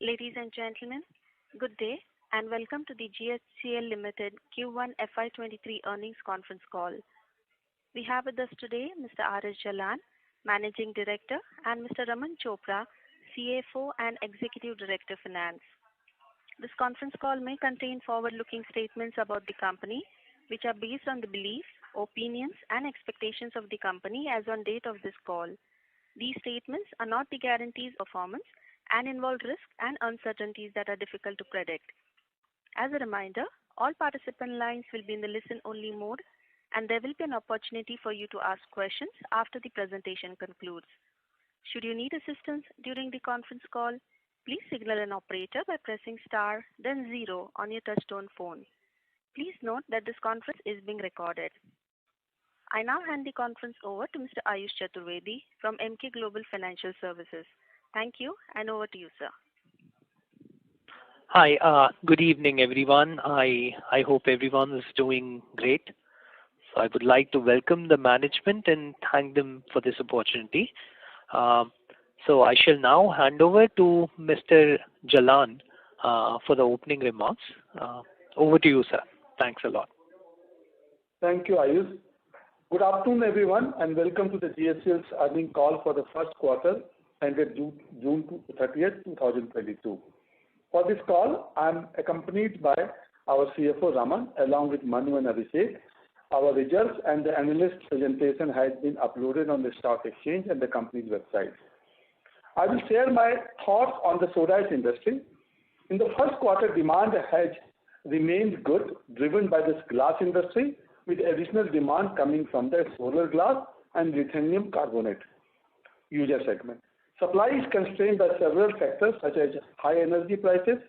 Ladies and gentlemen, good day and welcome to the Ghcl Limited Q1 FY23 earnings conference call. We have with us today Mr. R.S. Jalan, Managing Director, and Mr. Raman Chopra, CFO and Executive Director Finance. This conference call may contain forward-looking statements about the company, which are based on the beliefs, opinions, and expectations of the company as on date of this call. These statements are not the guarantees of performance and involve risks and uncertainties that are difficult to predict. As a reminder, all participant lines will be in the listen-only mode, and there will be an opportunity for you to ask questions after the presentation concludes. Should you need assistance during the conference call, please signal an operator by pressing star, then 0 on your touchtone phone. Please note that this conference is being recorded. I now hand the conference over to Mr. Ayush Chaturvedi from Emkay Global Financial Services. Thank you, and over to you, sir. Hi, good evening, everyone. I hope everyone is doing great. So I would like to welcome the management and thank them for this opportunity. So I shall now hand over to Mr. Jalan for the opening remarks. Over to you, sir. Thanks a lot. Thank you, Ayush. Good afternoon, everyone, and welcome to the Ghcl's earnings call for the first quarter ended June 30th, 2022. For this call, I am accompanied by our CFO Raman along with Manu and Abhishek. Our results and the analyst presentation has been uploaded on the stock exchange and the company's website. I will share my thoughts on the soda ash industry. In the first quarter, demand has remained good, driven by this glass industry, with additional demand coming from the solar glass and lithium carbonate user segment. Supply is constrained by several factors such as high energy prices,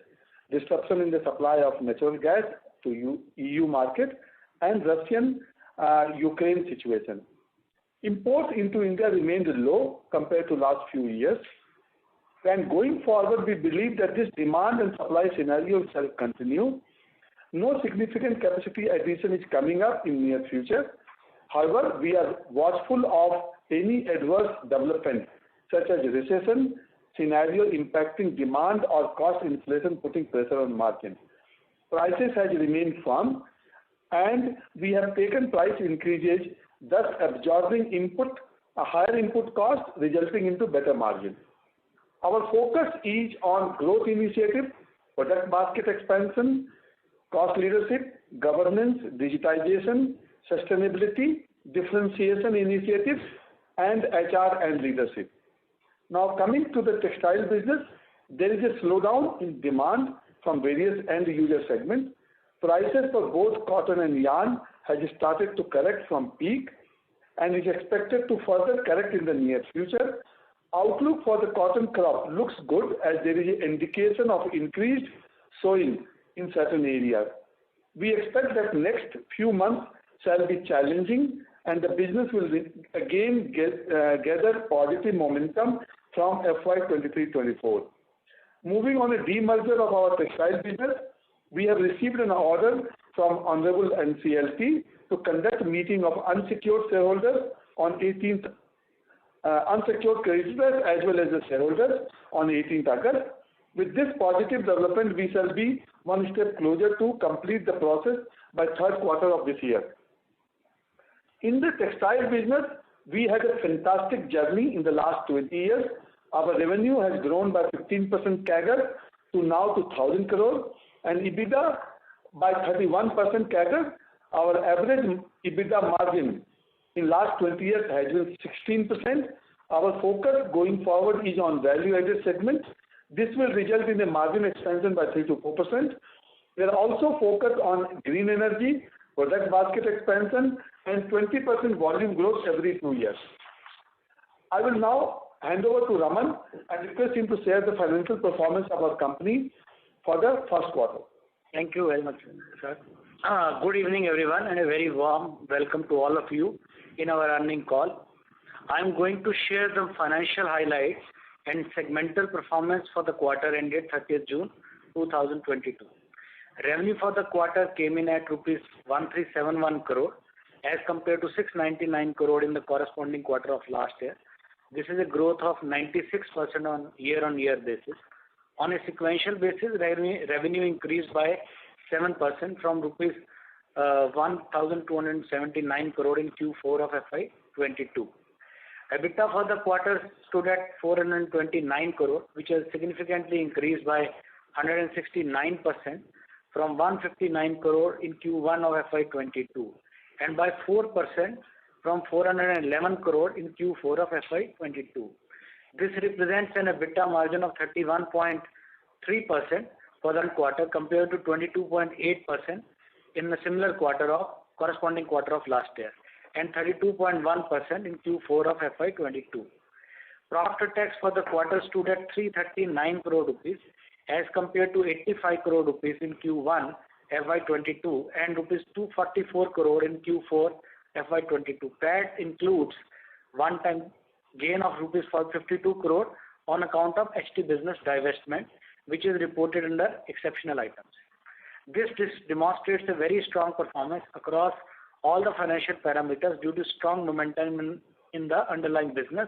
disruption in the supply of natural gas to EU market, and Russian-Ukraine situation. Imports into India remained low compared to last few years. And going forward, we believe that this demand and supply scenario shall continue. No significant capacity addition is coming up in near future. However, we are watchful of any adverse development such as recession scenario impacting demand or cost inflation putting pressure on margin. Prices has remained firm and we have taken price increases, thus absorbing a higher input cost resulting into better margin. Our focus is on growth initiative, product basket expansion, cost leadership, governance, digitization, sustainability, differentiation initiatives, and HR and leadership. Now coming to the textile business, there is a slowdown in demand from various end user segments. Prices for both cotton and yarn has started to correct from peak and is expected to further correct in the near future. Outlook for the cotton crop looks good as there is an indication of increased sowing in certain areas. We expect that next few months shall be challenging and the business will again gather positive momentum from FY23-24. Moving on a demerger of our textile business, we have received an order from Honorable NCLT to conduct a meeting of unsecured shareholders on 18th, unsecured creditors as well as the shareholders on 18th August. With this positive development, we shall be one step closer to complete the process by third quarter of this year. In the textile business, we had a fantastic journey in the last 20 years. Our revenue has grown by 15% CAGR to now to 1,000 crore and EBITDA by 31% CAGR. Our average EBITDA margin in last 20 years has been 16%. Our focus going forward is on value-added segment. This will result in a margin expansion by 3 to 4%. We are also focused on green energy, product basket expansion, and 20% volume growth every 2 years. I will now hand over to Raman and request him to share the financial performance of our company for the first quarter. Thank you very much, sir. Good evening, everyone, and a very warm welcome to all of you in our earnings call. I am going to share some financial highlights and segmental performance for the quarter ended 30th June 2022. Revenue for the quarter came in at rupees 1371 crore as compared to 699 crore in the corresponding quarter of last year. This is a growth of 96% on year-on-year basis. On a sequential basis, revenue increased by 7% from rupees 1,279 crore in Q4 of FY22. EBITDA for the quarter stood at 429 crore, which has significantly increased by 169% from 159 crore in Q1 of FY22 and by 4% from 411 crore in Q4 of FY22. This represents an EBITDA margin of 31.3% for the quarter compared to 22.8% in the similar corresponding quarter of last year and 32.1% in Q4 of FY22. Profit after tax for the quarter stood at 339 crore rupees as compared to 85 crore rupees in Q1 FY22 and rupees 244 crore in Q4 FY22. PAT includes one-time gain of rupees 52 crore on account of HT business divestment, which is reported under exceptional items. This demonstrates a very strong performance across all the financial parameters due to strong momentum in the underlying business.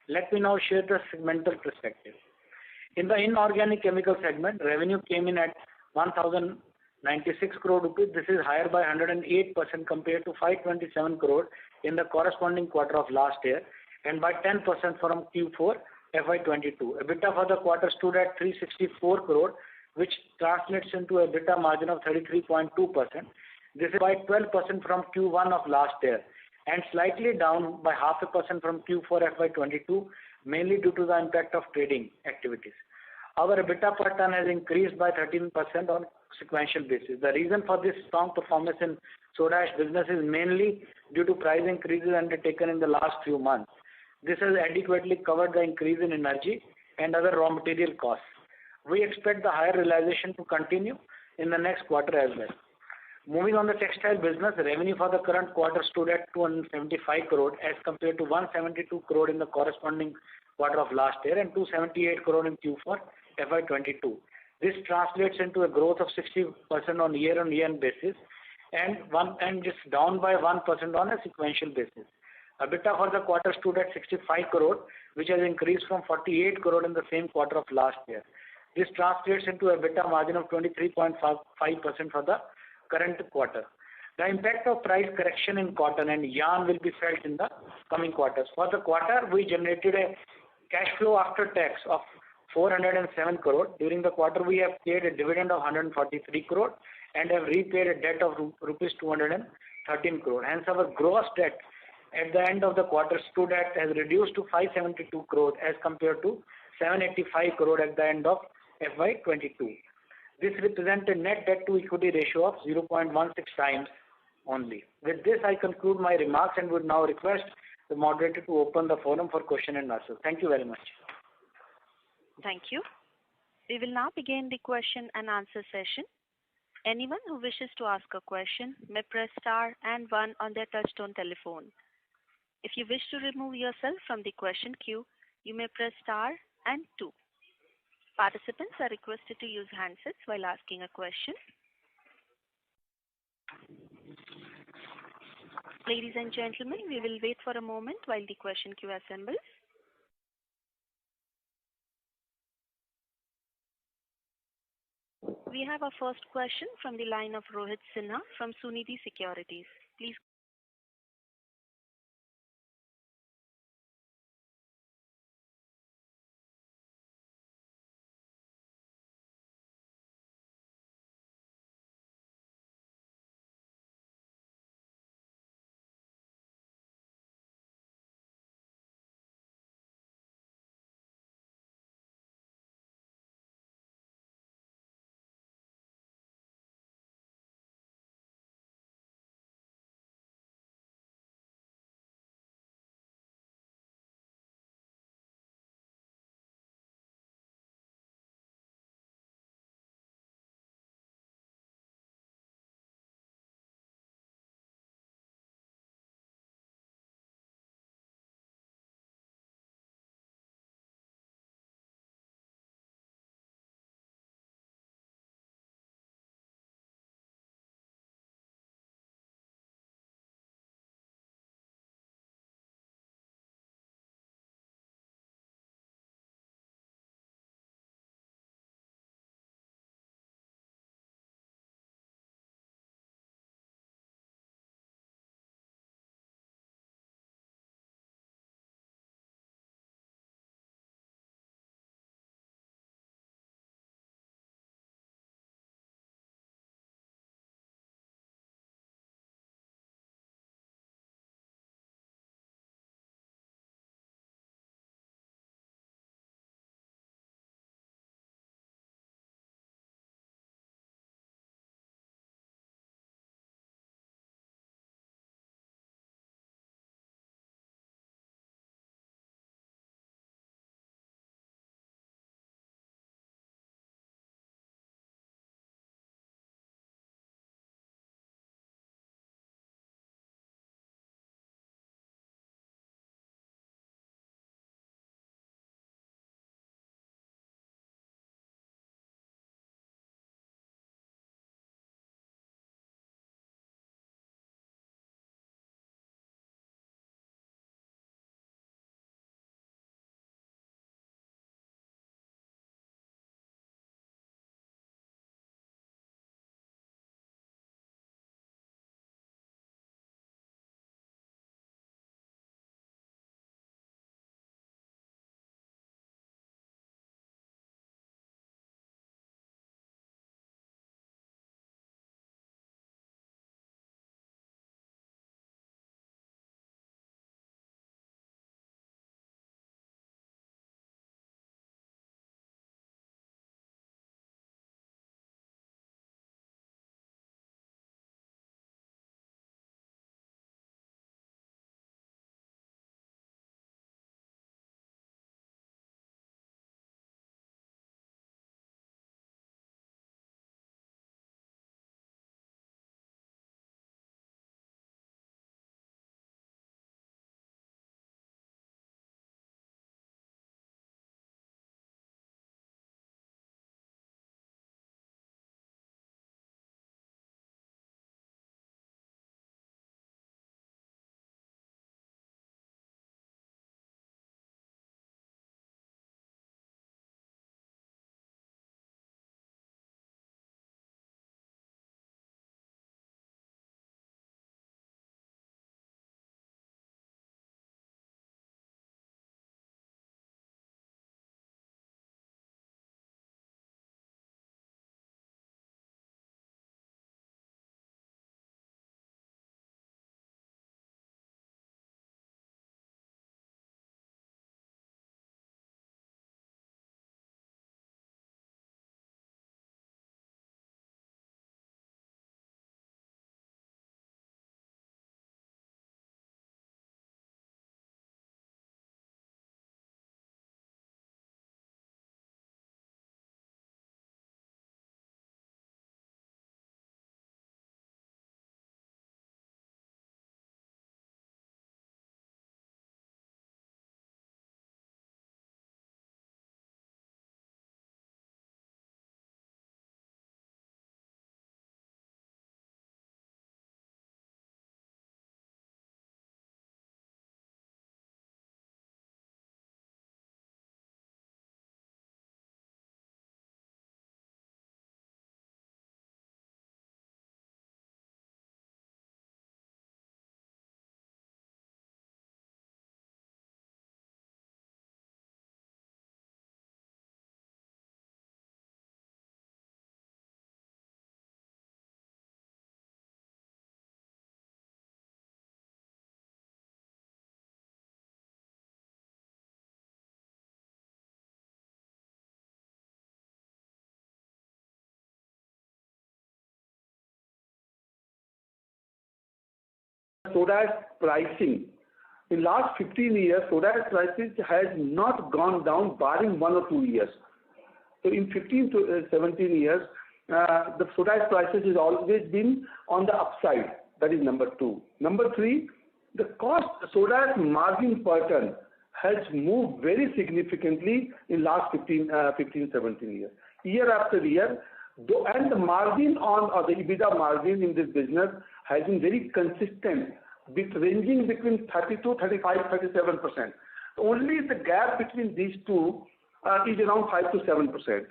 Let me now share the segmental perspective. In the inorganic chemical segment, revenue came in at 1,096 crore rupees. This is higher by 108% compared to 527 crore in the corresponding quarter of last year and by 10% from Q4 FY22. EBITDA for the quarter stood at 364 crore, which translates into a EBITDA margin of 33.2%. This is by 12% from Q1 of last year and slightly down by 0.5% from Q4 FY22, mainly due to the impact of trading activities. Our EBITDA per ton has increased by 13% on sequential basis. The reason for this strong performance in soda ash business is mainly due to price increases undertaken in the last few months. This has adequately covered the increase in energy and other raw material costs. We expect the higher realization to continue in the next quarter as well. Moving on the textile business, revenue for the current quarter stood at 275 crore as compared to 172 crore in the corresponding quarter of last year and 278 crore in Q4 FY22. This translates into a growth of 60% on year-on-year basis and just down by 1% on a sequential basis. EBITDA for the quarter stood at 65 crore, which has increased from 48 crore in the same quarter of last year. This translates into a EBITDA margin of 23.5% for the current quarter. The impact of price correction in cotton and yarn will be felt in the coming quarters. For the quarter, we generated a cash flow after tax of 407 crore. During the quarter, we have paid a dividend of 143 crore and have repaid a debt of rupees 213 crore. Hence, our gross debt at the end of the quarter has reduced to 572 crore as compared to 785 crore at the end of FY22. This represents a net debt to equity ratio of 0.16 times only. With this, I conclude my remarks and would now request the moderator to open the forum for question and answer. Thank you very much. Thank you. We will now begin the question and answer session. Anyone who wishes to ask a question may press star and 1 on their touchtone telephone. If you wish to remove yourself from the question queue, you may press star and 2. Participants are requested to use handsets while asking a question. Ladies and gentlemen, we will wait for a moment while the question queue assembles. We have our first question from the line of Rohit Sinha from Sunidhi Securities. Please. soda ash pricing. In last 15 years, soda ash prices has not gone down barring 1 or 2 years. So in 15 to 17 years, the soda ash prices has always been on the upside. That is number 2. Number 3, the cost soda ash margin per ton has moved very significantly in last 15, 17 years. Year after year, and the margin on or the EBITDA margin in this business has been very consistent, ranging between 32, 35, 37%. Only the gap between these two is around 5 to 7%.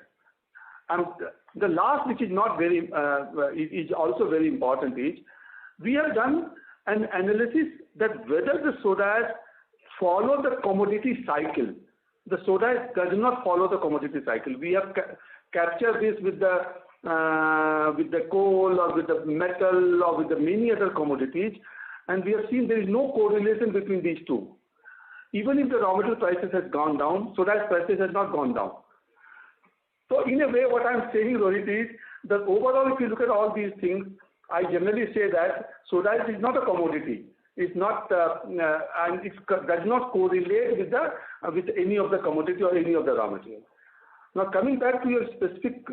And the last, which is not very, is also very important, is we have done an analysis that whether the soda ash follow the commodity cycle. The soda ash does not follow the commodity cycle. We have captured this with the coal or with the metal or with the many other commodities, and we have seen there is no correlation between these two. Even if the raw material prices has gone down, soda ash prices has not gone down. So in a way, what I'm saying, Rohit, is that overall, if you look at all these things, I generally say that soda ash is not a commodity. It's not, and it does not correlate with any of the commodity or any of the raw material. Now, coming back to your specific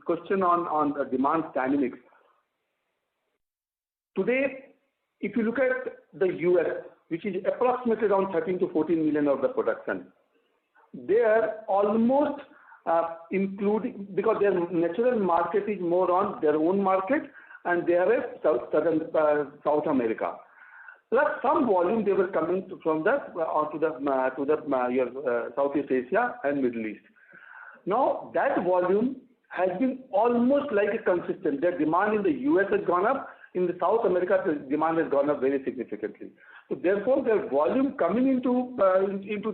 question on the demand dynamics. Today, if you look at the US, which is approximately around 13 to 14 million of the production, they are almost including, because their natural market is more on their own market, and they have a South America. Plus some volume they were coming from Southeast Asia and Middle East. Now that volume has been almost like a consistent. Their demand in the US has gone up. In the South America, the demand has gone up very significantly. So therefore, their volume coming into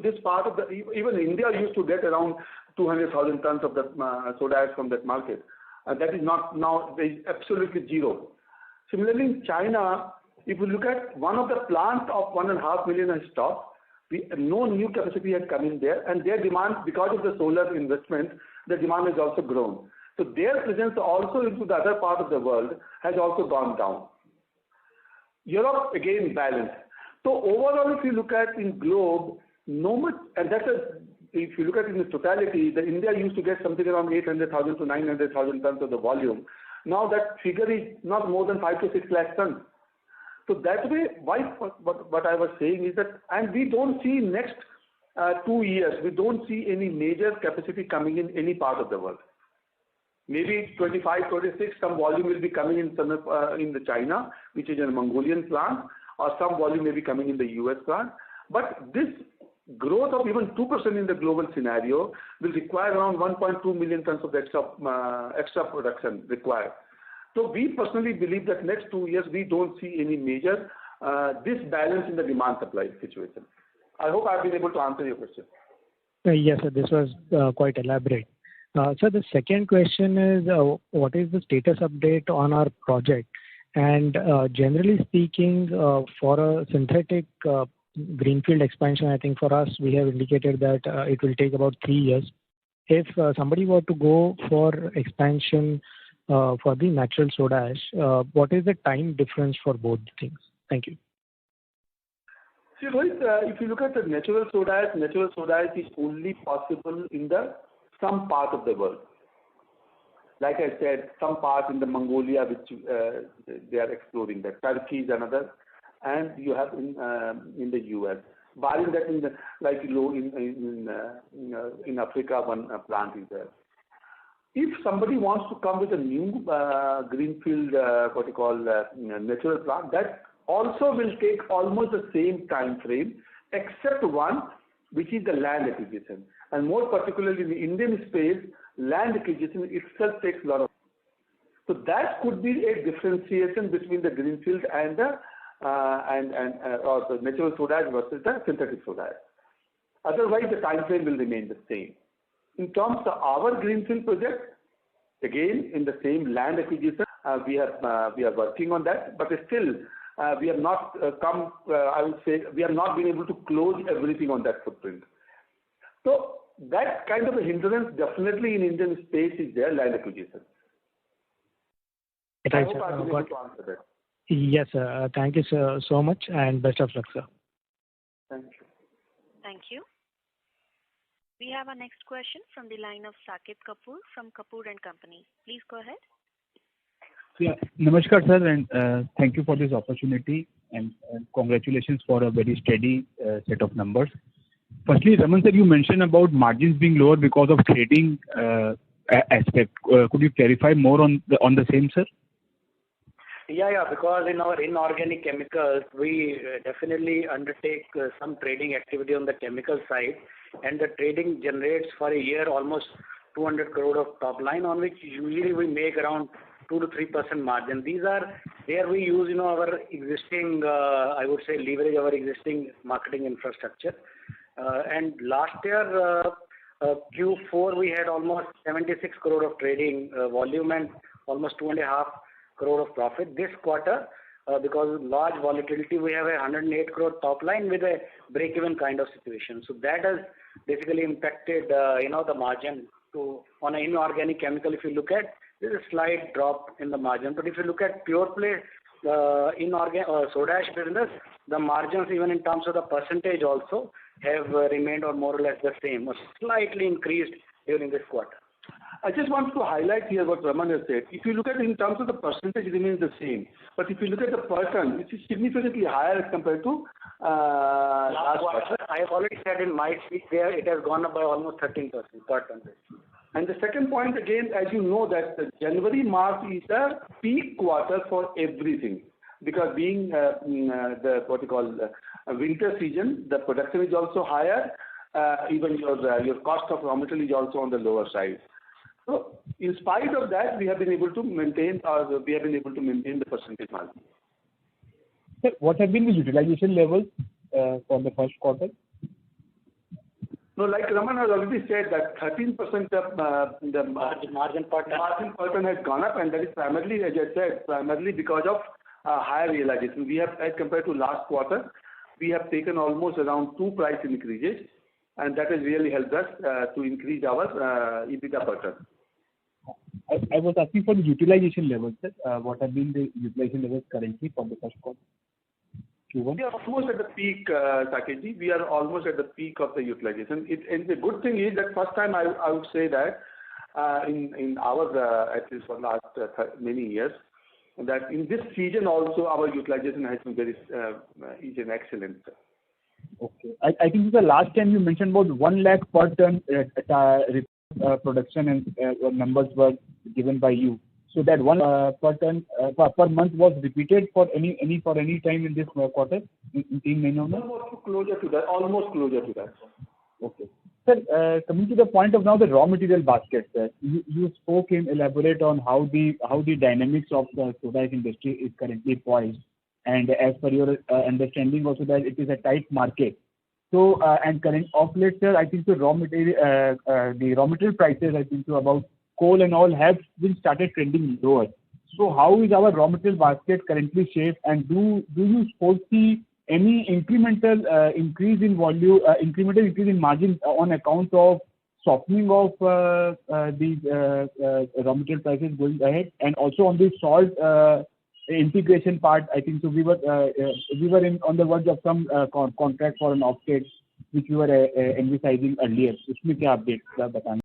this part of the, even India used to get around 200,000 tons of the soda ash from that market. That is not now, there is absolutely zero. Similarly, in China, if you look at one of the plants of 1.5 million has stopped, no new capacity has come in there, and their demand, because of the solar investment, the demand has also grown. So their presence also into the other part of the world has also gone down. Europe, again, balanced. So overall, if you look at in globe, no much, and that's if you look at it in its totality, the India used to get something around 800,000 to 900,000 tons of the volume. Now that figure is not more than 5 to 6 lakh tons. So that way, what I was saying is that, and we don't see next 2 years, we don't see any major capacity coming in any part of the world. Maybe 25, 26, some volume will be coming in the China, which is a Mongolian plant, or some volume may be coming in the US plant. But this growth of even 2% in the global scenario will require around 1.2 million tons of extra production required. So we personally believe that next 2 years we don't see any major disbalance in the demand supply situation. I hope I've been able to answer your question. Yes, sir, this was quite elaborate. So the second question is, what is the status update on our project? And generally speaking, for a synthetic greenfield expansion, I think for us, we have indicated that it will take about 3 years. If somebody were to go for expansion for the natural soda ash, what is the time difference for both things? Thank you. See, Rohit, if you look at the natural soda ash is only possible in some part of the world. Like I said, some part in the Mongolia, which they are exploring that. Turkey is another, and you have in the US. Barring that, in Africa, one plant is there. If somebody wants to come with a new greenfield, natural plant, that also will take almost the same time frame, except one, which is the land acquisition. And more particularly in the Indian space, land acquisition itself takes a lot of. So that could be a differentiation between the greenfield and the natural soda ash versus the synthetic soda ash. Otherwise, the time frame will remain the same. In terms of our greenfield project, again in the same land acquisition, we are working on that, but still we have not come. I would say we have not been able to close everything on that footprint. So that kind of a hindrance definitely in Indian space is there, land acquisition. I hope I've been able to answer that. Yes, sir. Thank you, sir, so much, and best of luck, sir. Thank you. Thank you. We have our next question from the line of Saket Kapoor from Kapoor and Company. Please go ahead. Yeah, Namaskar, sir, and thank you for this opportunity, and congratulations for a very steady set of numbers. Firstly, Raman sir, you mentioned about margins being lower because of trading aspect. Could you clarify more on the same, sir? Yeah, because in our inorganic chemicals, we definitely undertake some trading activity on the chemical side, and the trading generates for a year almost 200 crore of top line, on which usually we make around 2 to 3% margin. These are there we use our existing, I would say, leverage our existing marketing infrastructure. And last year, Q4, we had almost 76 crore of trading volume and almost 2.5 crore of profit. This quarter, because of large volatility, we have a 108 crore top line with a break-even kind of situation. So that has basically impacted, the margin on an inorganic chemical. If you look at, there's a slight drop in the margin. But if you look at pure play inorganic soda ash business, the margins, even in terms of the percentage, also have remained or more or less the same, or slightly increased during this quarter. I just want to highlight here what Raman has said. If you look at it in terms of the percentage, it remains the same. But if you look at the per ton, it is significantly higher as compared to last quarter. I have already said in my speech there, it has gone up by almost 13% per ton. And the second point, again, as you know, that the January, March is the peak quarter for everything. Because being winter season, the production is also higher. Even your cost of raw material is also on the lower side. So, in spite of that, we have been able to maintain the percentage margin. Sir, what have been the utilization levels for the first quarter? No, like Raman has already said, that 13% of the margin per ton has gone up, and that is primarily, as I said, because of higher realization. We have, as compared to last quarter, we have taken almost around 2 price increases, and that has really helped us to increase our EBITDA per ton. I was asking for the utilization levels, sir. What have been the utilization levels currently for the first quarter? Q1? We are almost at the peak, Saketji. We are almost at the peak of the utilization. And the good thing is that first time I would say that in our, at least for last many years, that in this season also our utilization has been very is an excellent. Okay. I think the last time you mentioned about 1 lakh per ton production and numbers were given by you. So that 1 per ton per month was repeated for any time in this quarter in many of them? Almost closer to that. Okay. Sir, coming to the point of now the raw material basket, sir, you spoke in elaborate on how the dynamics of the soda ash industry is currently poised, and as per your understanding also that it is a tight market. So and current of late, sir, I think the raw material prices, I think so about coal and all have been started trending lower. So how is our raw material basket currently shaped, and do you foresee any incremental increase in volume, incremental increase in margin on account of softening of these raw material prices going ahead? And also on the salt integration part, I think so we were on the verge of some contract for an offtake which we were envisaging earlier. उसमें क्या update बताना?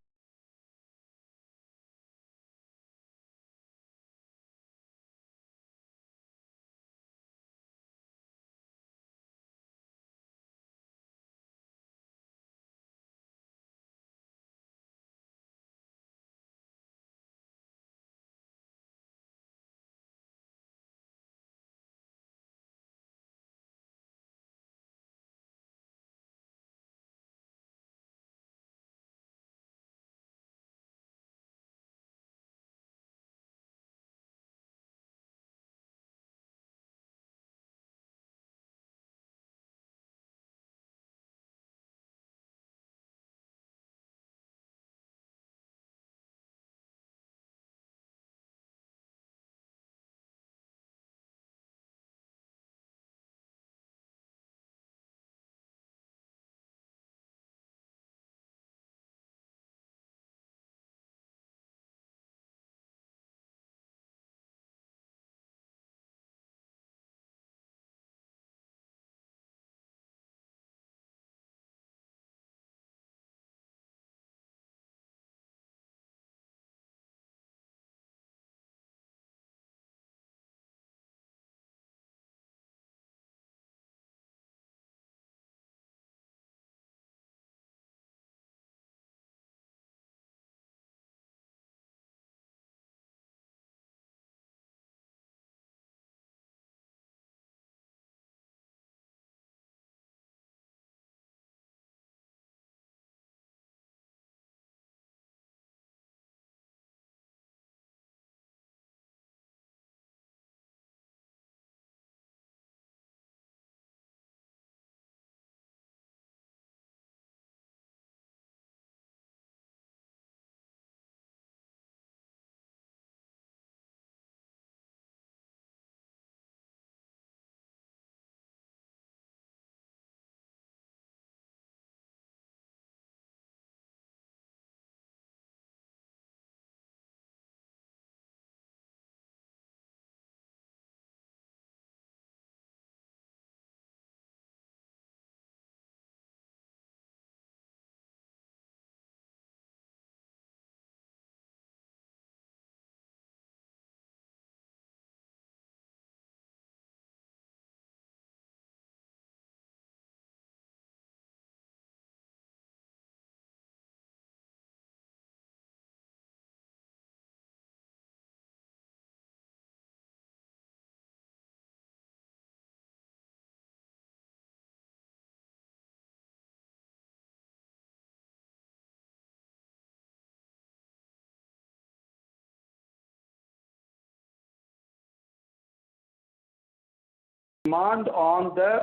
demand on the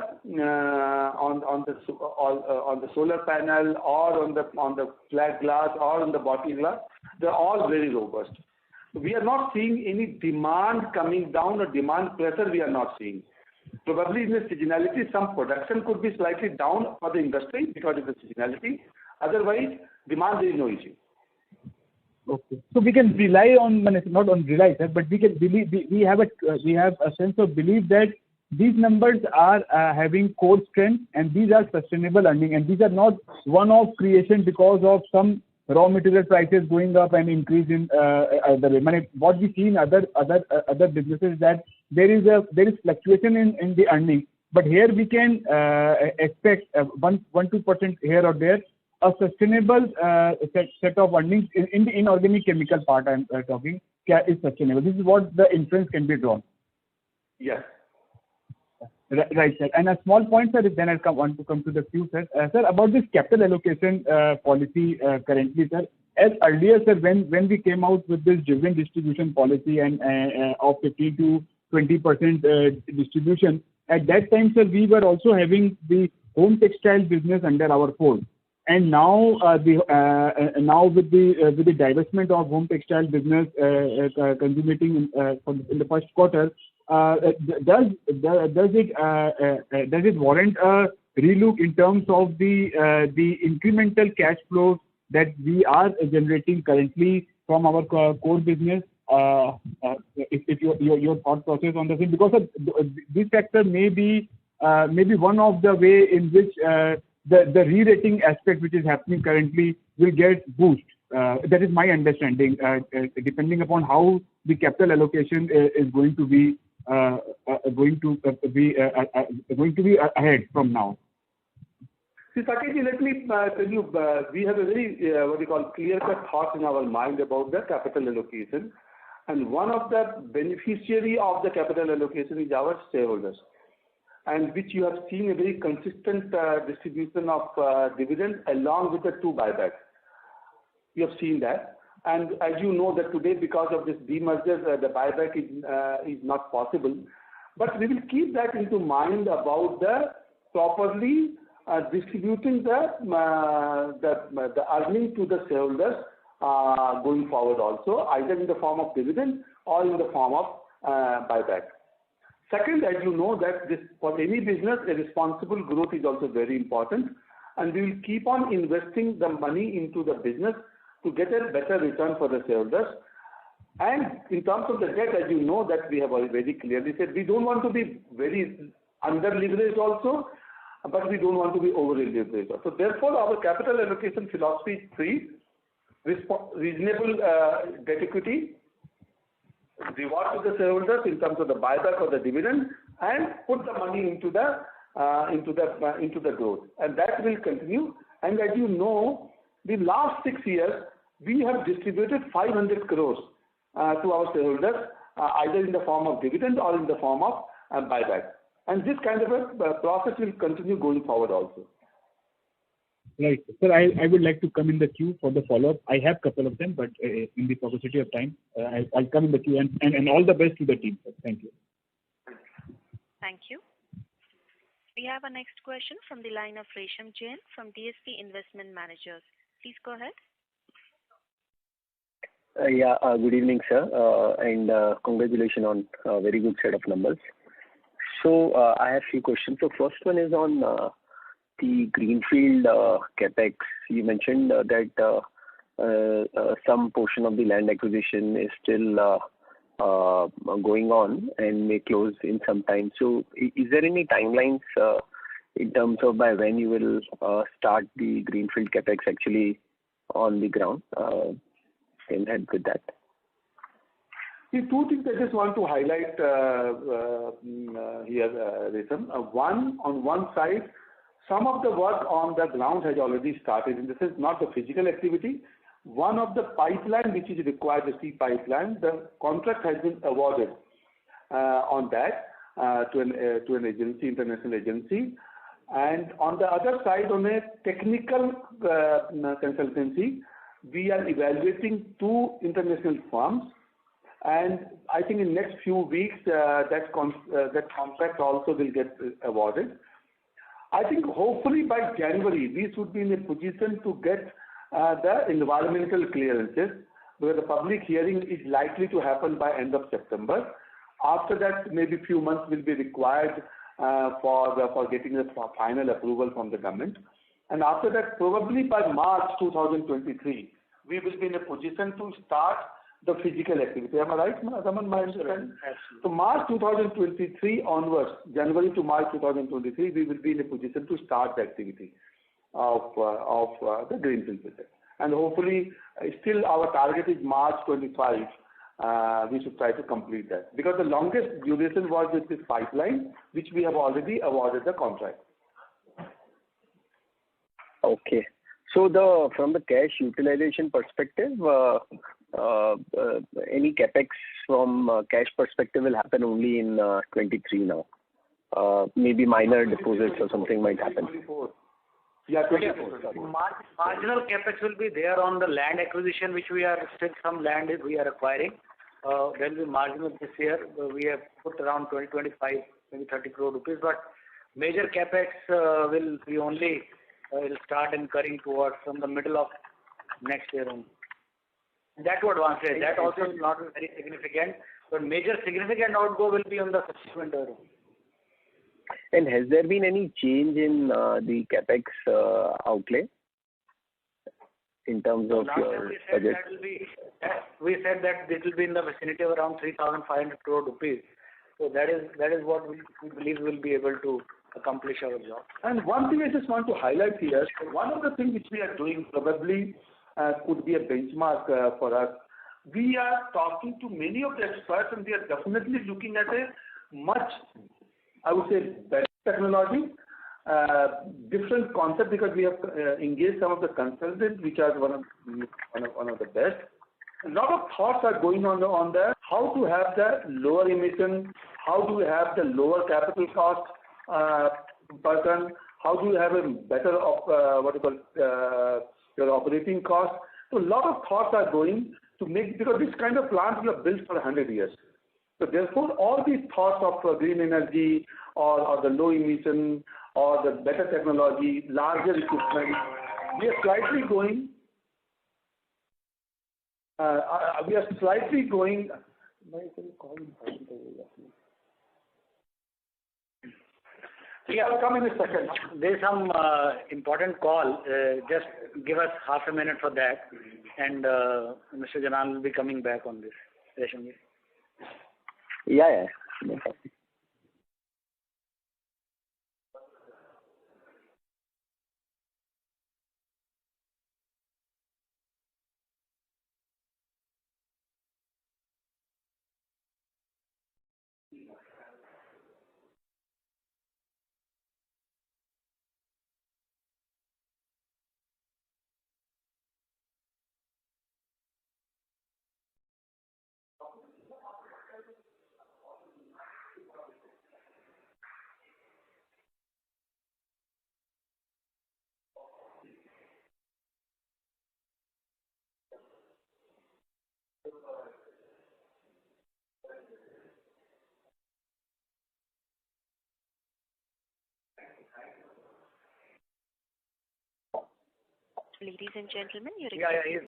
solar panel or on the flat glass or on the bottle glass, they're all very robust. We are not seeing any demand coming down or demand pressure. We are not seeing. Probably in the seasonality, some production could be slightly down for the industry because of the seasonality. Otherwise, demand there is no issue. Okay. So we can rely on, not on rely, sir, but we can believe, we have a sense of belief that these numbers are having core strength and these are sustainable earning, and these are not one-off creation because of some raw material prices going up and increase in the money. What we see in other businesses that there is fluctuation in the earning, but here we can expect 1-2% here or there, a sustainable set of earnings in the inorganic chemical part I'm talking is sustainable. This is what the inference can be drawn. Yes. Right, sir. And a small point, sir, then I'll want to come to the queue, sir. Sir, about this capital allocation policy currently, sir, as earlier, sir, when we came out with this dividend distribution policy and of 15 to 20% distribution, at that time, sir, we were also having the home textile business under our fold. And now, now with the divestment of home textile business consummating in the first quarter, does it warrant a relook in terms of the incremental cash flows that we are generating currently from our core business? If your thought process on the thing, because this factor may be one of the way in which the re-rating aspect which is happening currently will get boost. That is my understanding, depending upon how the capital allocation is going to be ahead from now. See, Saketji, let me tell you, we have a very what we call clear-cut thought in our mind about the capital allocation, and one of the beneficiary of the capital allocation is our shareholders, and which you have seen a very consistent distribution of dividend along with the 2 buybacks. You have seen that. And as you know that today, because of this demerger, the buyback is not possible. But we will keep that into mind about the properly distributing the earning to the shareholders going forward also, either in the form of dividend or in the form of buyback. Second, as you know that for any business, a responsible growth is also very important, and we will keep on investing the money into the business to get a better return for the shareholders. And in terms of the debt, as you know that we have already clearly said, we don't want to be very under-leveraged also, but we don't want to be over-leveraged also. Therefore, our capital allocation philosophy is 3, reasonable debt equity, reward to the shareholders in terms of the buyback or the dividend, and put the money into the growth. And that will continue. And as you know, the last 6 years, we have distributed 500 crores to our shareholders, either in the form of dividend or in the form of buyback. And this kind of a process will continue going forward also. Right. Sir, I would like to come in the queue for the follow-up. I have a couple of them, but in the paucity of time, I'll come in the queue and all the best to the team, sir. Thank you. Thank you. We have a next question from the line of Resham Jain from DSP Investment Managers. Please go ahead. Good evening, sir, and congratulations on a very good set of numbers. So I have a few questions. So first one is on the greenfield capex. You mentioned that some portion of the land acquisition is still going on and may close in some time. So is there any timelines in terms of by when you will start the greenfield capex actually on the ground? Can help with that. The 2 things I just want to highlight here, Resham. One, on one side, some of the work on the ground has already started. In the sense, not the physical activity. One of the pipeline which is required, the sea pipeline, the contract has been awarded on that to an agency, international agency. And on the other side, on a technical consultancy, we are evaluating 2 international firms and I think in next few weeks that contract also will get awarded. I think hopefully by January we should be in a position to get the environmental clearances, where the public hearing is likely to happen by end of September. After that, maybe few months will be required for getting the final approval from the government. And after that, probably by March 2023, we will be in a position to start the physical activity. Am I right, Raman, my understanding? Absolutely. So March 2023 onwards, January to March 2023, we will be in a position to start the activity of the greenfield project. And hopefully, still our target is March 25. We should try to complete that, because the longest duration was with this pipeline, which we have already awarded the contract. Okay. So from the cash utilization perspective, any capex from cash perspective will happen only in 23 now. Maybe minor deposits or something might happen. 24. Yeah, 24. Sorry. Marginal capex will be there on the land acquisition, which we are still some land we are acquiring. There will be marginal this year. We have put around 25, maybe 30 crore rupees, but major capex will be only will start incurring towards from the middle of next year on. That would one say. That also is not very significant, but major significant outgo will be on the subsequent year. And has there been any change in the capex outlay in terms of your budget? We said that this will be in the vicinity of around 3,500 crore rupees. So that is what we believe we'll be able to accomplish our job. And one thing I just want to highlight here, one of the things which we are doing probably could be a benchmark for us. We are talking to many of the experts, and we are definitely looking at a much, I would say, better technology, different concept, because we have engaged some of the consultants, which are one of the best. A lot of thoughts are going on the how to have the lower emission, how do we have the lower capital cost per ton, how do you have a better your operating cost. So a lot of thoughts are going to make, because this kind of plant we have built for 100 years. So therefore, all these thoughts of green energy or the low emission or the better technology, larger equipment, we are slightly going. Yeah, I'll come in a second. There's some important call. Just give us half a minute for that, and Mr. Jalan will be coming back on this. Yeah. No problem. Ladies and gentlemen, you're Yeah.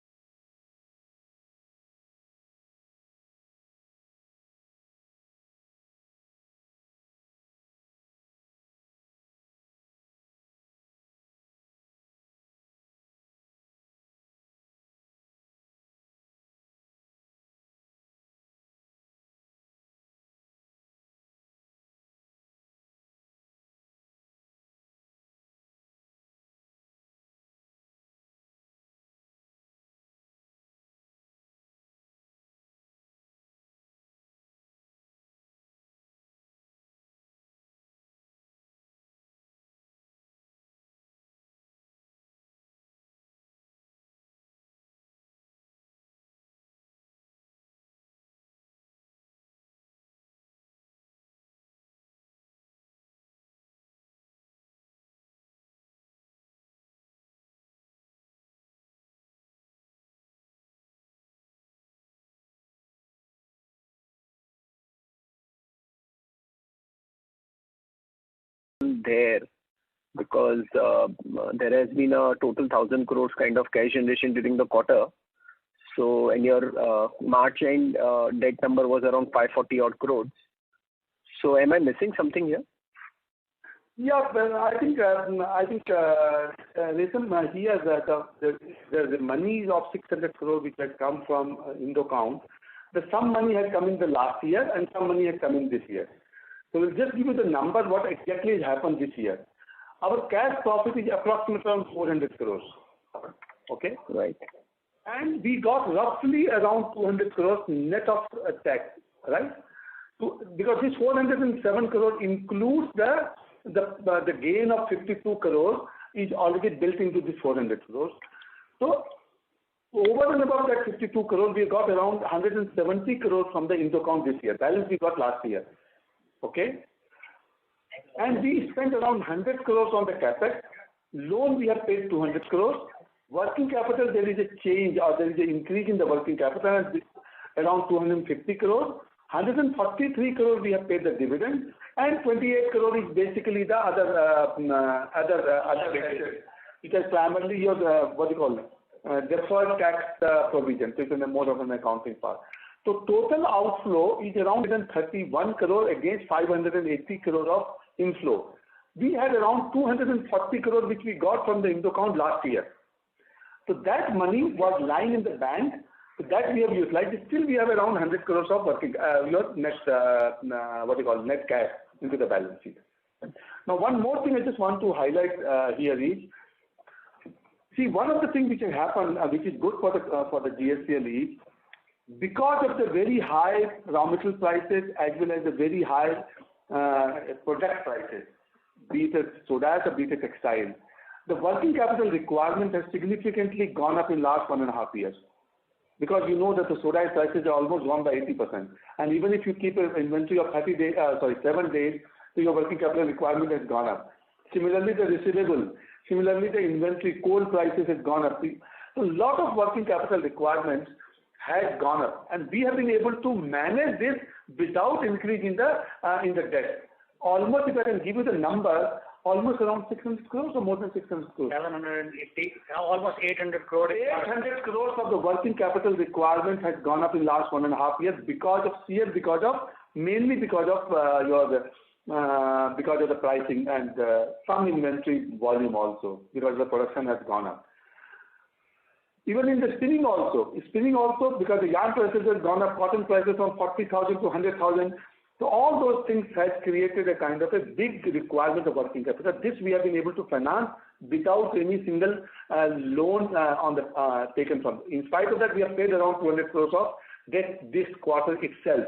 there? Because there has been a total 1,000 crores kind of cash generation during the quarter. So, and your March end debt number was around 540 odd crores. So, am I missing something here? Yeah, well, I think reason here that the money of 600 crore which has come from Indo account, some money has come in the last year and some money has come in this year. So we'll just give you the number what exactly has happened this year. Our cash profit is approximately around 400 crores. Okay? Right. And we got roughly around 200 crores net of tax, right? So, because this 407 crore includes the gain of 52 crores is already built into this 400 crores. So over and above that 52 crores, we got around 170 crores from the Indo account this year. Balance we got last year. Okay? And we spent around 100 crores on the capex. Loan we have paid 200 crores. Working capital, there is a change or there is an increase in the working capital around 250 crores. 143 crores we have paid the dividend, and 28 crores is basically the other assets. It is primarily your deferred tax provision. So it's in a more of an accounting part. So total outflow is around 131 crore against 580 crore of inflow. We had around 240 crore which we got from the Indo account last year. So that money was lying in the bank. So that we have utilized. Still we have around 100 crores of working net net cash into the balance sheet. Now one more thing I just want to highlight here is, see, one of the things which has happened, which is good for the GSCL is, because of the very high raw material prices as well as the very high product prices, be it soda or be it textile, the working capital requirement has significantly gone up in last 1.5 years. Because you know that the soda prices are almost gone by 80%. And even if you keep an inventory of 7 days, so your working capital requirement has gone up. Similarly, the receivable, similarly the inventory, coal prices has gone up. So a lot of working capital requirements has gone up. And we have been able to manage this without increasing the debt. Almost, if I can give you the number, almost around 600 crores or more than 600 crores? 780, almost 800 crores. 800 crores of the working capital requirement has gone up in last 1.5 years mainly because of the pricing and some inventory volume also, because the production has gone up. Even in the spinning also because the yarn prices have gone up, cotton prices from 40,000 to 100,000. So all those things has created a kind of a big requirement of working capital. This we have been able to finance without any single loan taken from. In spite of that, we have paid around 200 crores of debt this quarter itself.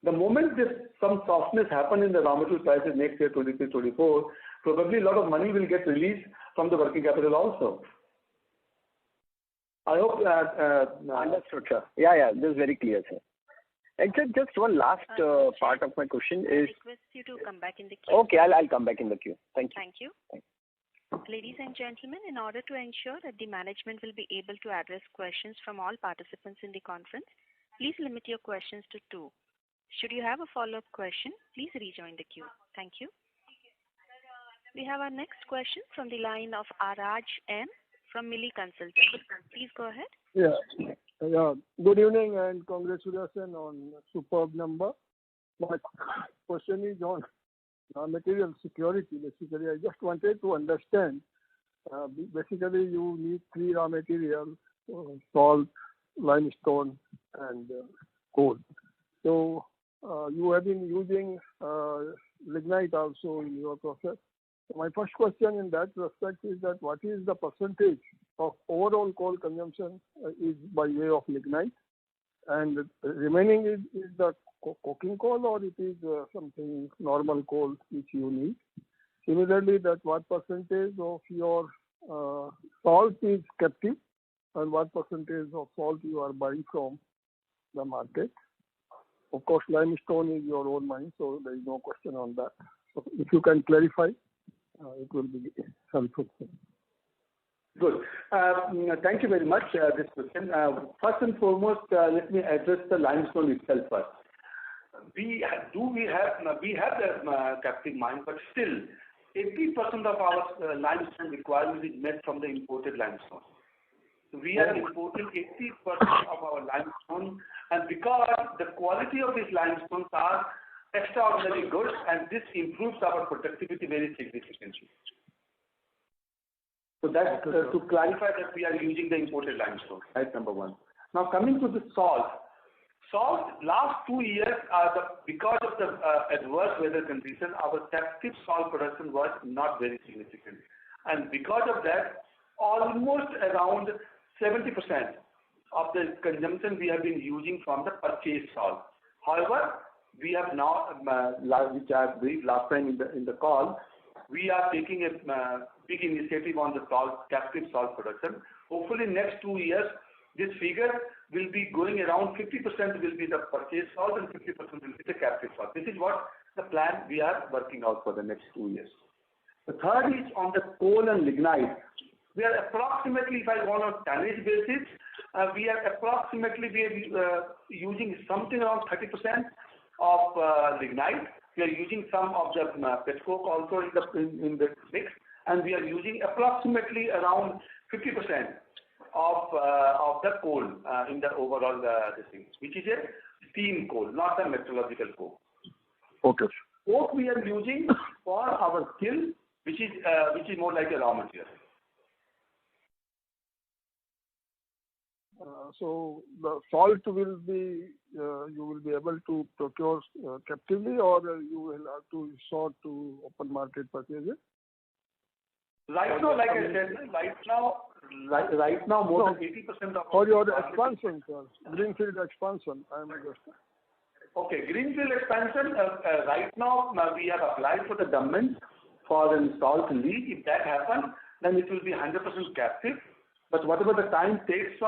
The moment some softness happen in the raw material prices next year, 23-24, probably a lot of money will get released from the working capital also. I hope understood, sir. Yeah, this is very clear, sir. And just one last part of my question is. I request you to come back in the queue. Okay, I'll come back in the queue. Thank you. Thank you. Thanks. Ladies and gentlemen, in order to ensure that the management will be able to address questions from all participants in the conference, please limit your questions to 2. Should you have a follow-up question, please rejoin the queue. Thank you. We have our next question from the line of Araj N from Milli Consulting. Please go ahead. Yeah. Good evening and congratulations on superb number. My question is on raw material security. Basically, I just wanted to understand. Basically, you need 3 raw materials: salt, limestone, and coal. So you have been using lignite also in your process. So my first question in that respect is that what is the percentage of overall coal consumption is by way of lignite, and remaining is the coking coal, or it is something normal coal which you need. Similarly, that what percentage of your salt is captive and what percentage of salt you are buying from the market. Of course, limestone is your own mine, so there is no question on that. So if you can clarify, it will be helpful. Good. Thank you very much this question. First and foremost, let me address the limestone itself first. We have the captive mine, but still 80% of our limestone requirement is met from the imported limestone. So we are importing 80% of our limestone, and because the quality of these limestones are extraordinarily good, and this improves our productivity very significantly. So that's to clarify that we are using the imported limestone. That's number one. Now coming to the salt. Salt, last 2 years, because of the adverse weather conditions, our captive salt production was not very significant. And because of that, almost around 70% of the consumption we have been using from the purchased salt. However, we have now, which I briefed last time in the call, we are taking a big initiative on the captive salt production. Hopefully, next 2 years, this figure will be going around 50% will be the purchased salt and 50% will be the captive salt. This is what the plan we are working out for the next 2 years. The third is on the coal and lignite. We are approximately, if I go on a tonnage basis, we are approximately using something around 30% of lignite. We are using some of the petcoke also in the mix, and we are using approximately around 50% of the coal in the overall thing, which is a steam coal, not a metallurgical coal. Okay. Coke we are using for our kiln, which is more like a raw material. So the salt will be you will be able to procure captively, or you will have to resort to open market purchases? Right now, like I said, right now more than 80% of for your expansion, sir, greenfield expansion. I am just. Okay, greenfield expansion. Right now, we have applied for the government for the salt lease. If that happens, then it will be 100% captive. But whatever the time takes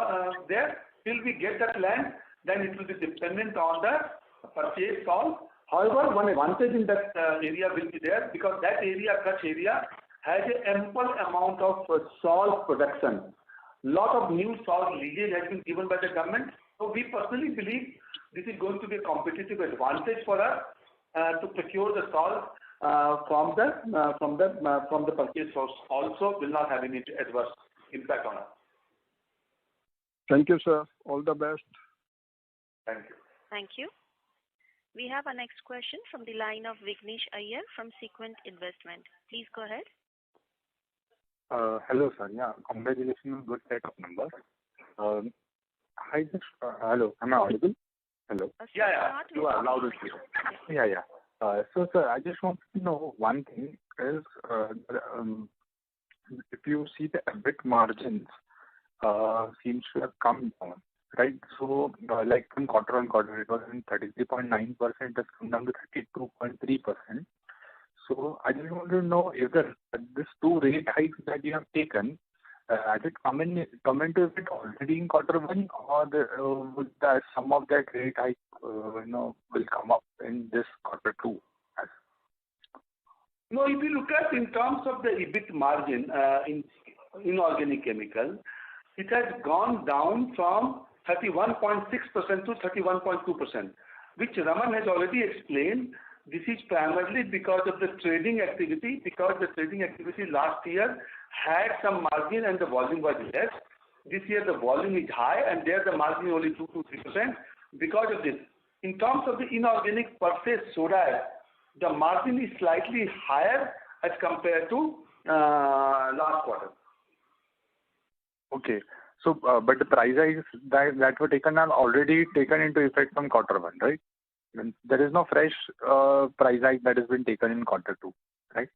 there, till we get that land, then it will be dependent on the purchase salt. However, one advantage in that area will be there, because that area, Kutch area, has an ample amount of salt production. Lot of new salt leases has been given by the government. So we personally believe this is going to be a competitive advantage for us to procure the salt from the purchase source. Also, will not have any adverse impact on us. Thank you, sir. All the best. Thank you. Thank you. We have our next question from the line of Vignesh Iyer from Sequent Investment. Please go ahead. Hello, sir. Yeah, congratulations on good set of numbers. Hello, am I audible? Hello. Yeah, you are loud and clear. Yeah. So, sir, I just want to know one thing is, if you see the EBIT margins seems to have come down, right? So, like from quarter on quarter, it was in 33.9%, has come down to 32.3%. So, I just want to know if this 2 rate hikes that you have taken, has it come into it already in quarter one, or would some of that rate hike, will come up in this quarter two? No, if you look at in terms of the EBIT margin in inorganic chemical, it has gone down from 31.6% to 31.2%, which Raman has already explained. This is primarily because of the trading activity, because the trading activity last year had some margin and the volume was less. This year the volume is high and there the margin is only 2 to 3%. Because of this, in terms of the inorganic per se soda ash, the margin is slightly higher as compared to last quarter. Okay. So, but the price hikes that were taken are already taken into effect from quarter one, right? There is no fresh price hike that has been taken in quarter two, right?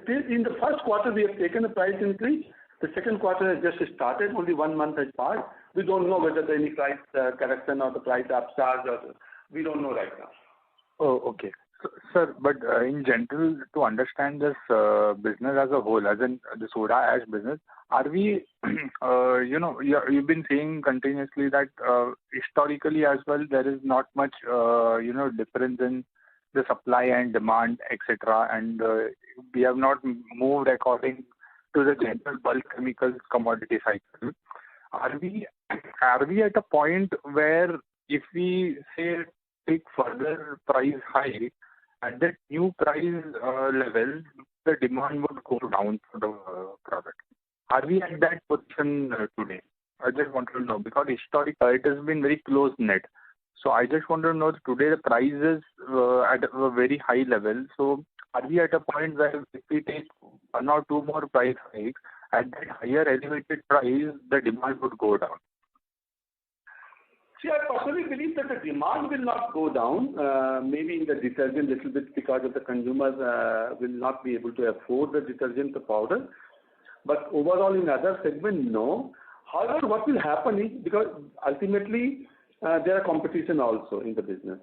In the first quarter, we have taken a price increase. The second quarter has just started. Only 1 month has passed. We don't know whether there is any price correction or the price upcharge. We don't know right now. Oh, okay. So, sir, but in general, to understand this business as a whole, as in the soda ash business, are we, you've been saying continuously that historically as well, there is not much, difference in the supply and demand, etc. And we have not moved according to the general bulk chemicals commodity cycle. Are we at a point where if we say take further price hike, at that new price level, the demand would go down for the product. Are we at that position today? I just want to know because historically it has been very close net. So I just want to know today the price is at a very high level. So are we at a point where if we take one or two more price hikes at that higher elevated price, the demand would go down? See, I personally believe that the demand will not go down, maybe in the detergent little bit because of the consumers will not be able to afford the detergent, the powder. But overall in other segment, no. However, what will happen is because ultimately there are competition also in the business.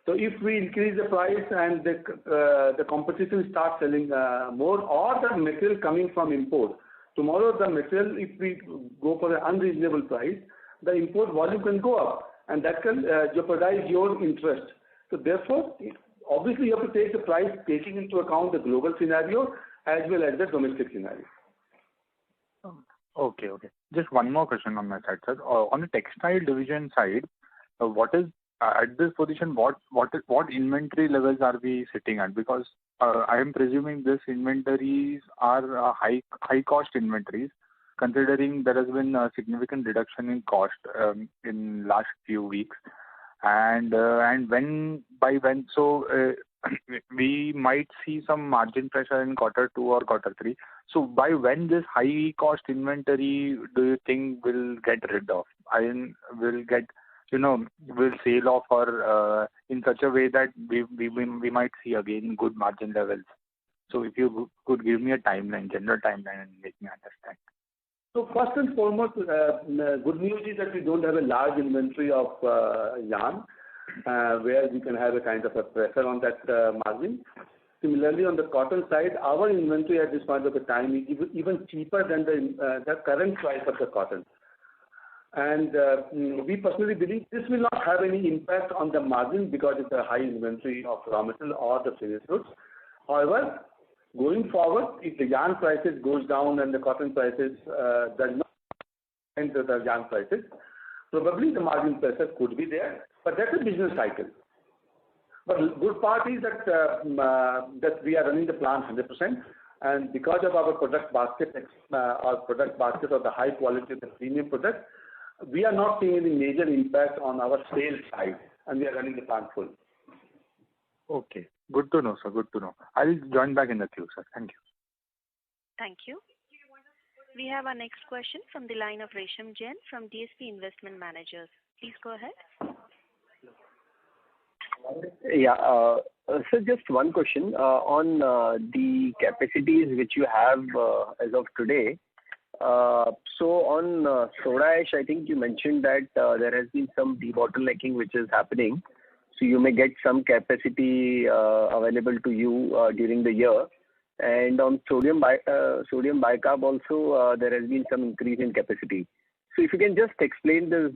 So if we increase the price and the competition starts selling more or the material coming from import, tomorrow the material, if we go for an unreasonable price, the import volume can go up and that can jeopardize your interest. So therefore, obviously you have to take the price taking into account the global scenario as well as the domestic scenario. Okay. Just one more question on my side, sir. On the textile division side, what is at this position? What inventory levels are we sitting at? Because I am presuming these inventories are high cost inventories, considering there has been a significant reduction in cost in last few weeks, and when we might see some margin pressure in quarter 2 or quarter 3. So by when this high cost inventory do you think will get rid of? Will sail off or in such a way that we might see again good margin levels. So if you could give me a timeline, general timeline, and make me understand. So first and foremost, good news is that we don't have a large inventory of yarn where we can have a kind of a pressure on that margin. Similarly, on the cotton side, our inventory at this point of the time is even cheaper than the current price of the cotton. And we personally believe this will not have any impact on the margin because it's a high inventory of raw material or the finished goods. However, going forward, if the yarn prices goes down and the cotton prices does not enter the yarn prices, probably the margin pressure could be there, but that's a business cycle. But the good part is that we are running the plant 100%, and because of our product basket of the high quality of the premium product, we are not seeing any major impact on our sales side, and we are running the plant full. Okay. Good to know, sir. Good to know. I'll join back in the queue, sir. Thank you. Thank you. We have our next question from the line of Resham Jain from DSP Investment Managers. Please go ahead. Yeah. So just one question on the capacities which you have as of today. So on soda ash, I think you mentioned that there has been some debottlenecking which is happening. So you may get some capacity available to you during the year. And on sodium bicarb also, there has been some increase in capacity. So if you can just explain this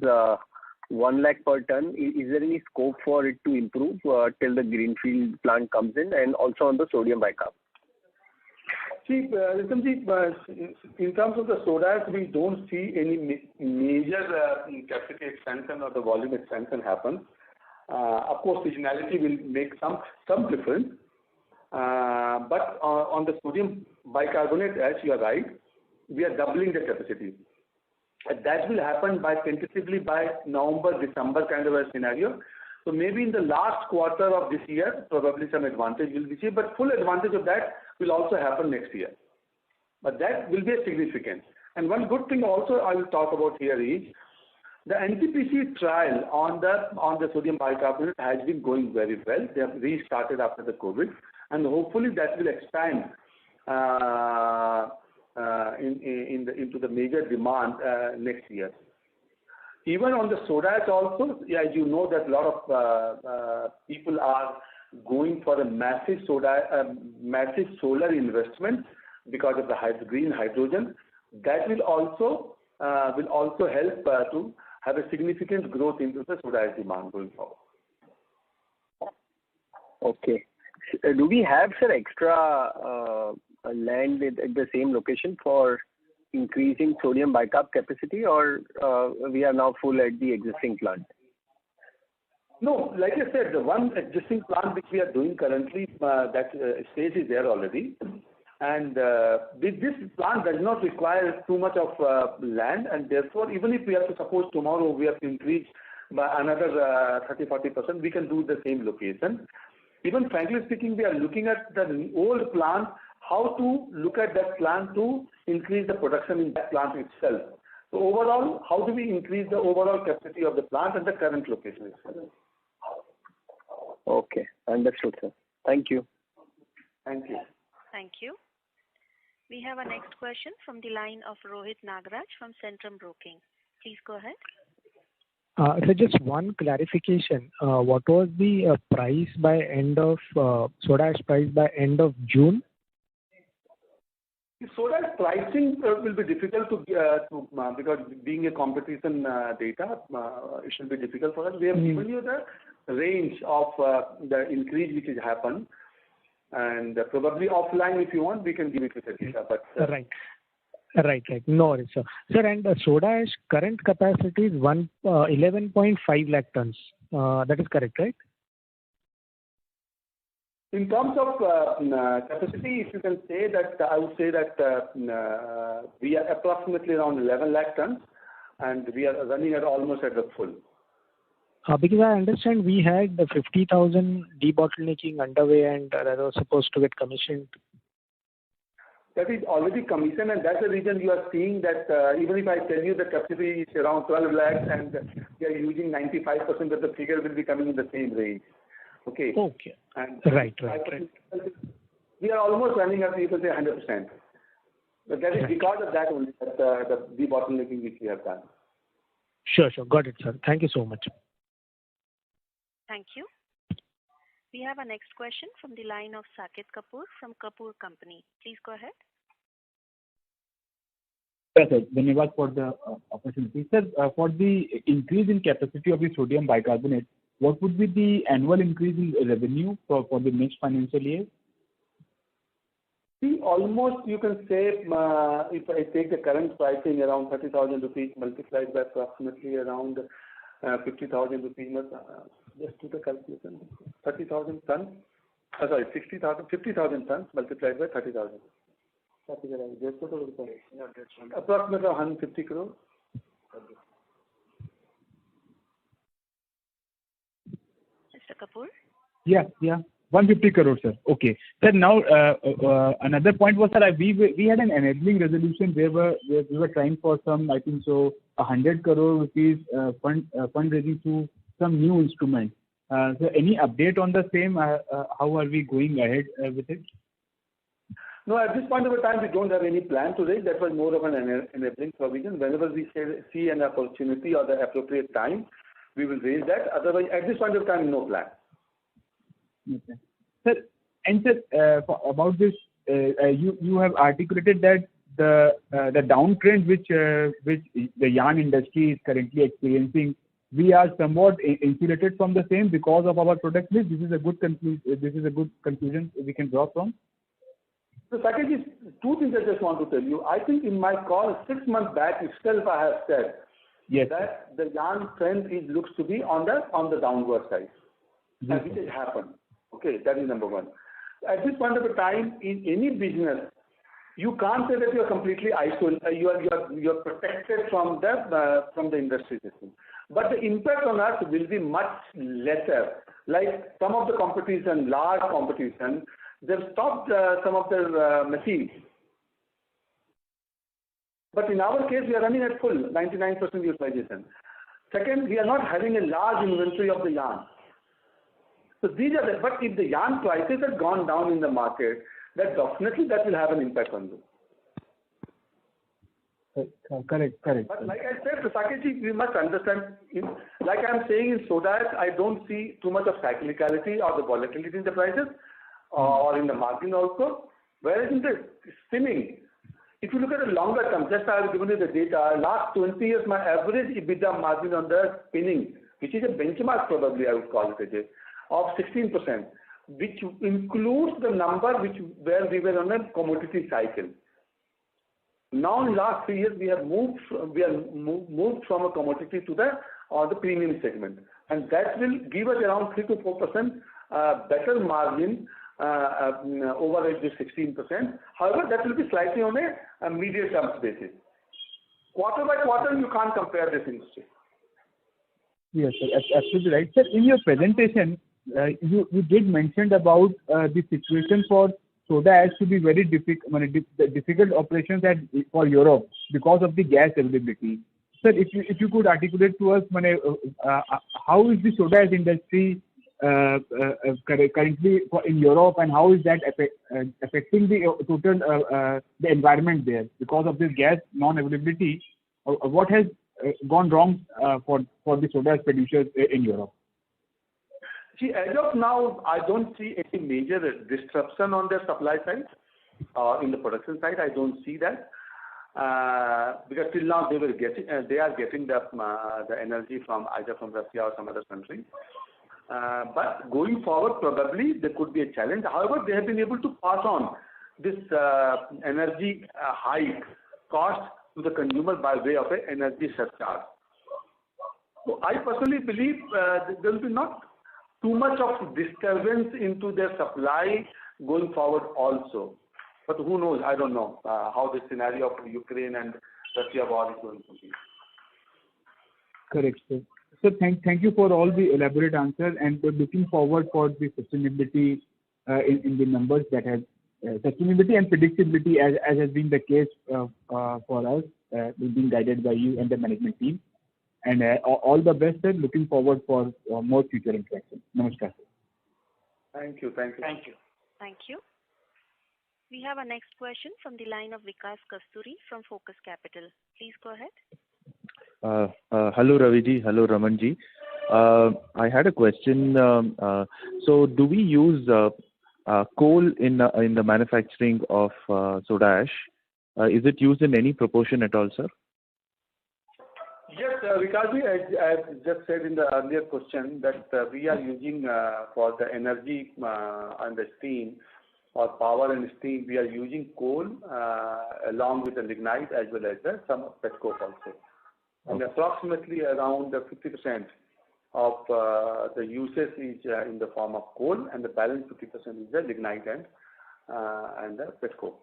1 lakh per ton, is there any scope for it to improve till the greenfield plant comes in, and also on the sodium bicarb? See, in terms of the soda ash, we don't see any major capacity expansion or the volume expansion happen. Of course, seasonality will make some difference. But on the sodium bicarbonate ash, you are right, we are doubling the capacity. And that will happen tentatively by November, December kind of a scenario. So maybe in the last quarter of this year, probably some advantage will be seen, but full advantage of that will also happen next year. But that will be significant. And one good thing also I will talk about here is the NTPC trial on the sodium bicarbonate has been going very well. They have restarted after the COVID, and hopefully that will expand into the major demand next year. Even on the soda ash also, as you know that a lot of people are going for a massive solar investment because of the green hydrogen. That will also help to have a significant growth into the soda ash demand going forward. Okay. Do we have, sir, extra land at the same location for increasing sodium bicarb capacity, or we are now full at the existing plant? No, like I said, the one existing plant which we are doing currently, that stage is there already. And this plant does not require too much of land, and therefore, even if we have to, suppose tomorrow we have to increase by another 30-40%, we can do the same location. Even frankly speaking, we are looking at the old plant, how to look at that plant to increase the production in that plant itself. So overall, how do we increase the overall capacity of the plant at the current location itself? Okay, understood, sir. Thank you. Thank you. Thank you. We have our next question from the line of Rohit Nagraj from Centrum Broking. Please go ahead. So just one clarification. What was the price by end of soda ash price by end of June? The soda ash pricing will be difficult to because being a competition data, it should be difficult for us. We have given you the range of the increase which has happened, and probably offline if you want, we can give it to the data. But Right. No worries, sir. Sir, and soda ash current capacity is 11.5 lakh tons. That is correct, right? in terms of capacity, if you can say that, I would say that we are approximately around 11 lakh tons, and we are running at almost at the full. Because I understand we had the 50,000 debottlenecking underway, and that was supposed to get commissioned. That is already commissioned, and that's the reason you are seeing that even if I tell you the capacity is around 12 lakhs and we are using 95% of the figure will be coming in the same range. Okay. And Right. We are almost running at, you can say, 100%. But that is because of that only, that the debottlenecking which we have done. Sure. Got it, sir. Thank you so much. Thank you. We have our next question from the line of Saket Kapoor from Kapoor Company. Please go ahead. Yes, sir. Dhanyawad for the opportunity. Sir, for the increase in capacity of the sodium bicarbonate, what would be the annual increase in revenue for the next financial year? See, almost you can say, if I take the current pricing around 30,000 rupees multiplied by approximately around 50,000 rupees, just do the calculation, 30,000 tons, 50,000 tons multiplied by 30,000. Approximately 150 crores. Mr. Kapoor? Yeah. 150 crores, sir. Okay. Sir, now another point was, sir, we had an enabling resolution where we were trying for some, I think so, 100 crore rupees fundraising through some new instrument. So any update on the same? How are we going ahead with it? No, at this point of time, we don't have any plan to raise. That was more of an enabling provision. Whenever we see an opportunity or the appropriate time, we will raise that. Otherwise, at this point of time, no plan. Okay. Sir, and sir, about this, you have articulated that the downtrend which the yarn industry is currently experiencing, we are somewhat insulated from the same because of our product mix. This is a good conclusion we can draw from. So, Saket, two things I just want to tell you. I think in my call 6 months back itself, I have said that the yarn trend looks to be on the downward side, and which has happened. Okay, that is number one. At this point of time, in any business, you can't say that you are completely isolated. You are protected from the industry system. But the impact on us will be much lesser. Like some of the competition, large competition, they've stopped some of their machines. But in our case, we are running at full 99% utilization. Second, we are not having a large inventory of the yarn. So these are but if the yarn prices have gone down in the market, that definitely will have an impact on you. Correct. But like I said, Saket, we must understand, like I'm saying in soda ash, I don't see too much of cyclicality or the volatility in the prices or in the margin also. Whereas in the spinning, if you look at a longer term, just I have given you the data, last 20 years, my average EBITDA margin on the spinning, which is a benchmark probably I would call it, of 16%, which includes the number where we were on a commodity cycle. Now in last 3 years we have moved from a commodity to the premium segment, and that will give us around 3 to 4% better margin over this 16%. However, that will be slightly on a medium term basis. Quarter by quarter, you can't compare this industry. Yes, sir, absolutely right. Sir, in your presentation, you did mention about the situation for soda ash to be very difficult operations for Europe because of the gas availability. Sir, if you could articulate to us, how is the soda ash industry currently in Europe, and how is that affecting the total the environment there because of this gas non-availability? What has gone wrong for the soda ash producers in Europe? See, as of now, I don't see any major disruption on their supply side. In the production side, I don't see that because till now they are getting the energy from either from Russia or some other country. But going forward, probably there could be a challenge. However, they have been able to pass on this energy hike cost to the consumer by way of an energy surcharge. So I personally believe there will be not too much of disturbance into their supply going forward also. But who knows? I don't know how the scenario of Ukraine and Russia war is going to be. Correct, sir. So thank you for all the elaborate answers, and we're looking forward for the sustainability in the numbers that have sustainability and predictability as has been the case for us. We've been guided by you and the management team. And all the best, sir. Looking forward for more future interactions. Namaskar, sir. Thank you. Thank you. We have our next question from the line of Vikas Kasturi from Focus Capital. Please go ahead. Hello, Raviji. Hello, Ramanji. I had a question. So, do we use coal in the manufacturing of soda ash? Is it used in any proportion at all, sir? Yes, Vikas, I just said in the earlier question that we are using for the energy and the steam, or power and steam, we are using coal along with the lignite as well as some petcoke also. And approximately around 50% of the usage is in the form of coal, and the balance 50% is the lignite and the petcoke.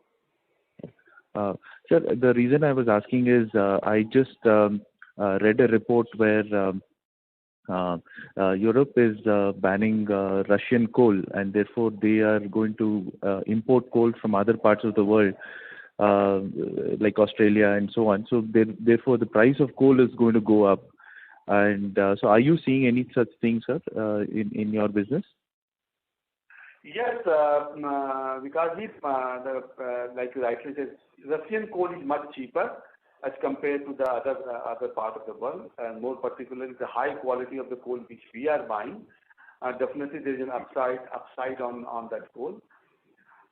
Sir, the reason I was asking is I just read a report where Europe is banning Russian coal, and therefore they are going to import coal from other parts of the world, like Australia and so on. So therefore the price of coal is going to go up. And so are you seeing any such things, sir, in your business? Yes, because like you rightly said, Russian coal is much cheaper as compared to the other part of the world, and more particularly the high quality of the coal which we are buying. Definitely there is an upside on that coal.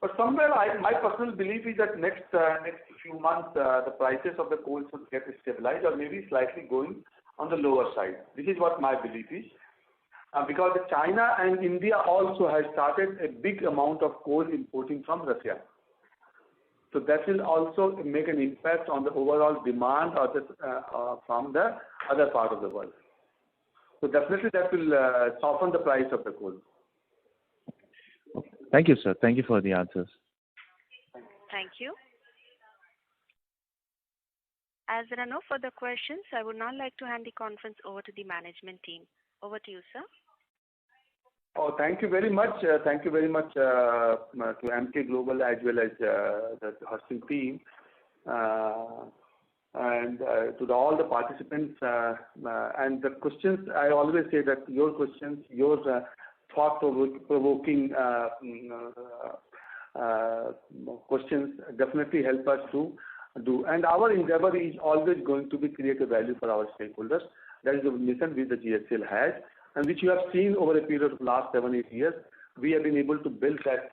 But somewhere my personal belief is that next few months the prices of the coal should get stabilized or maybe slightly going on the lower side. This is what my belief is. Because China and India also has started a big amount of coal importing from Russia. So that will also make an impact on the overall demand from the other part of the world. So definitely that will soften the price of the coal. Thank you, sir. Thank you for the answers. Thank you. As there are no further questions, I would now like to hand the conference over to the management team. Over to you, sir. Oh, thank you very much. Thank you very much to MK Global as well as the hosting team, and to all the participants and the questions. I always say that your questions, your thought-provoking questions definitely help us to do. And our endeavor is always going to be create a value for our stakeholders. That is the mission which the GSL has, and which you have seen over a period of last 7-8 years. We have been able to build that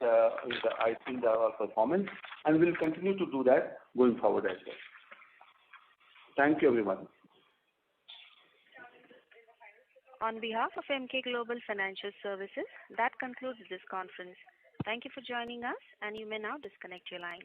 in our performance, and we will continue to do that going forward as well. Thank you, everyone. On behalf of MK Global Financial Services, that concludes this conference. Thank you for joining us, and you may now disconnect your line.